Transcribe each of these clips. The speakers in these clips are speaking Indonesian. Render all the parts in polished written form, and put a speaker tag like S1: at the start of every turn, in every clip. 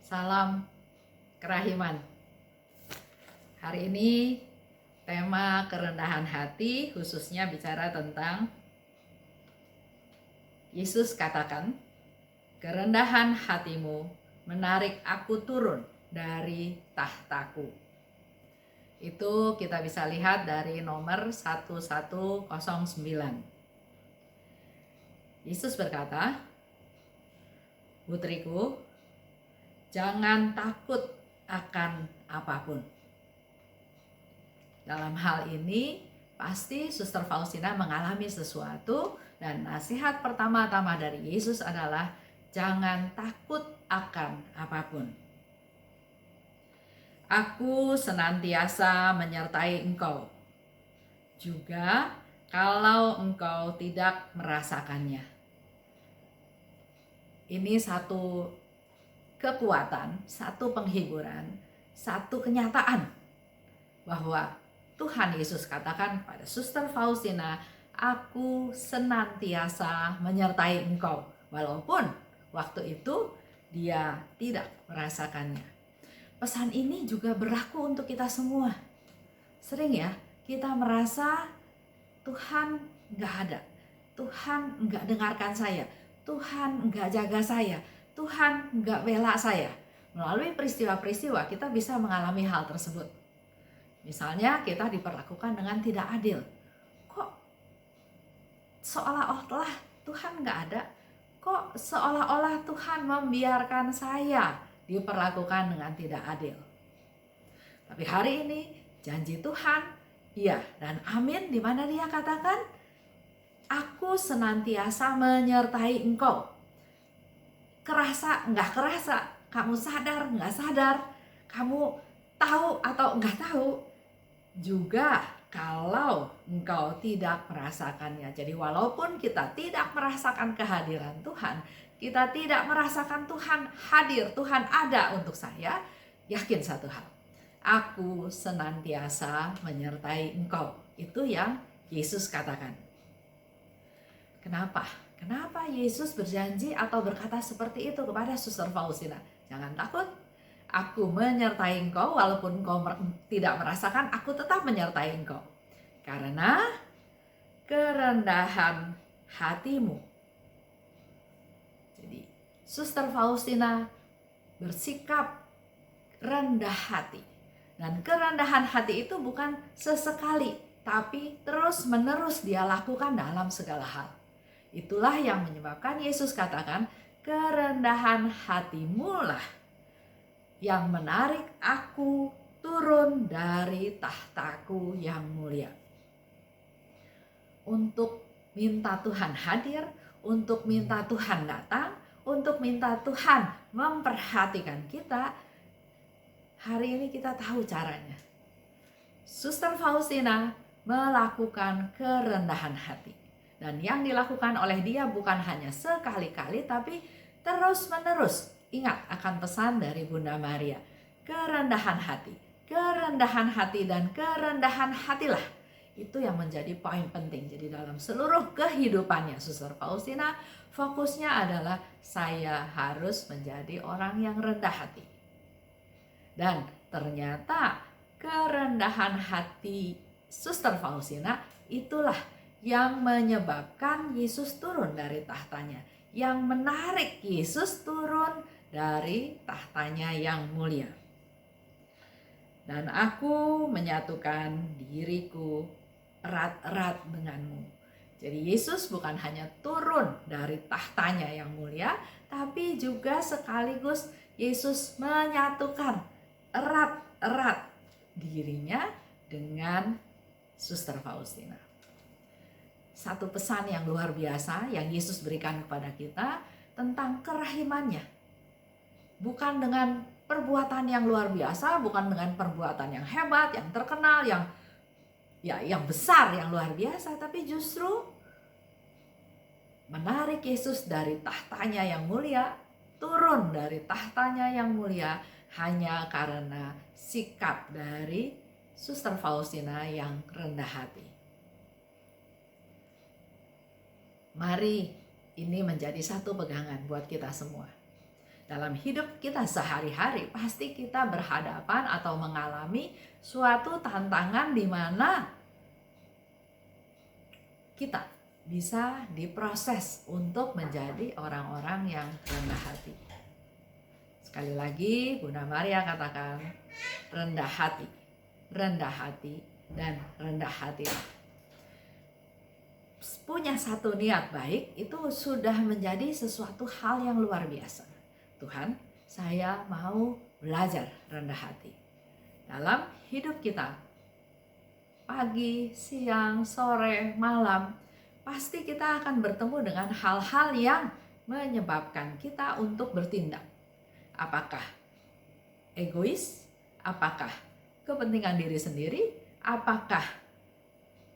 S1: Salam kerahiman. Hari ini tema kerendahan hati khususnya bicara tentang Yesus katakan, kerendahan hatimu menarik aku turun dari tahtaku. Itu kita bisa lihat dari nomor 1109. Yesus berkata, putriku, jangan takut akan apapun. Dalam hal ini, pasti Suster Faustina mengalami sesuatu, dan nasihat pertama-tama dari Yesus adalah jangan takut akan apapun. Aku senantiasa menyertai engkau, juga kalau engkau tidak merasakannya. Ini satu kekuatan, satu penghiburan, satu kenyataan bahwa Tuhan Yesus katakan pada Suster Faustina, aku senantiasa menyertai engkau, walaupun waktu itu dia tidak merasakannya. Pesan ini juga berlaku untuk kita semua. Sering ya kita merasa Tuhan nggak ada, Tuhan nggak dengarkan saya, Tuhan nggak jaga saya, Tuhan nggak bela saya. Melalui peristiwa-peristiwa kita bisa mengalami hal tersebut. Misalnya kita diperlakukan dengan tidak adil. Kok seolah-olah Tuhan nggak ada? Kok seolah-olah Tuhan membiarkan saya diperlakukan dengan tidak adil? Tapi hari ini janji Tuhan, iya dan amin, di mana dia katakan, aku senantiasa menyertai engkau. Kerasa nggak kerasa, kamu sadar nggak sadar, kamu tahu atau nggak tahu, juga kalau engkau tidak merasakannya. Jadi walaupun kita tidak merasakan kehadiran Tuhan, kita tidak merasakan Tuhan hadir, Tuhan ada untuk saya, yakin satu hal, aku senantiasa menyertai engkau. Itu yang Yesus katakan. Kenapa? Kenapa Yesus berjanji atau berkata seperti itu kepada Suster Faustina? Jangan takut, aku menyertai engkau, walaupun engkau tidak merasakan, aku tetap menyertai engkau. Karena kerendahan hatimu. Jadi Suster Faustina bersikap rendah hati. Dan kerendahan hati itu bukan sesekali, tapi terus-menerus dia lakukan dalam segala hal. Itulah yang menyebabkan Yesus katakan, kerendahan hatimu lah yang menarik aku turun dari tahtaku yang mulia. Untuk minta Tuhan hadir, untuk minta Tuhan datang, untuk minta Tuhan memperhatikan kita, hari ini kita tahu caranya. Suster Faustina melakukan kerendahan hati. Dan yang dilakukan oleh dia bukan hanya sekali-kali, tapi terus-menerus. Ingat akan pesan dari Bunda Maria, kerendahan hati, dan kerendahan hatilah. Itu yang menjadi poin penting. Jadi dalam seluruh kehidupannya Suster Faustina, fokusnya adalah saya harus menjadi orang yang rendah hati. Dan ternyata kerendahan hati Suster Faustina itulah yang menyebabkan Yesus turun dari tahtanya, yang menarik Yesus turun dari tahtanya yang mulia. Dan aku menyatukan diriku erat-erat denganmu. Jadi Yesus bukan hanya turun dari tahtanya yang mulia, tapi juga sekaligus Yesus menyatukan erat-erat dirinya dengan Suster Faustina. Satu pesan yang luar biasa yang Yesus berikan kepada kita tentang kerahimannya. Bukan dengan perbuatan yang luar biasa, bukan dengan perbuatan yang hebat, yang terkenal, yang besar, yang luar biasa, tapi justru menarik Yesus dari tahtanya yang mulia, turun dari tahtanya yang mulia hanya karena sikap dari Suster Faustina yang rendah hati. Mari ini menjadi satu pegangan buat kita semua. Dalam hidup kita sehari-hari pasti kita berhadapan atau mengalami suatu tantangan di mana kita bisa diproses untuk menjadi orang-orang yang rendah hati. Sekali lagi Bunda Maria katakan, rendah hati, dan rendah hati. Punya satu niat baik itu sudah menjadi sesuatu hal yang luar biasa. Tuhan, saya mau belajar rendah hati. Dalam hidup kita, pagi, siang, sore, malam, pasti kita akan bertemu dengan hal-hal yang menyebabkan kita untuk bertindak. Apakah egois? Apakah kepentingan diri sendiri? Apakah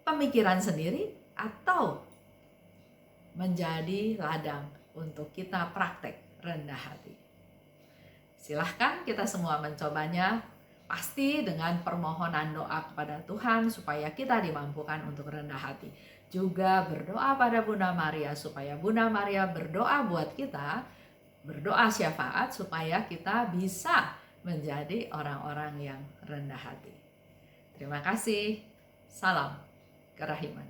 S1: pemikiran sendiri? Atau menjadi ladang untuk kita praktek rendah hati. Silahkan kita semua mencobanya, pasti dengan permohonan doa kepada Tuhan supaya kita dimampukan untuk rendah hati. Juga berdoa pada Bunda Maria supaya Bunda Maria berdoa buat kita, berdoa syafaat supaya kita bisa menjadi orang-orang yang rendah hati. Terima kasih. Salam kerahiman.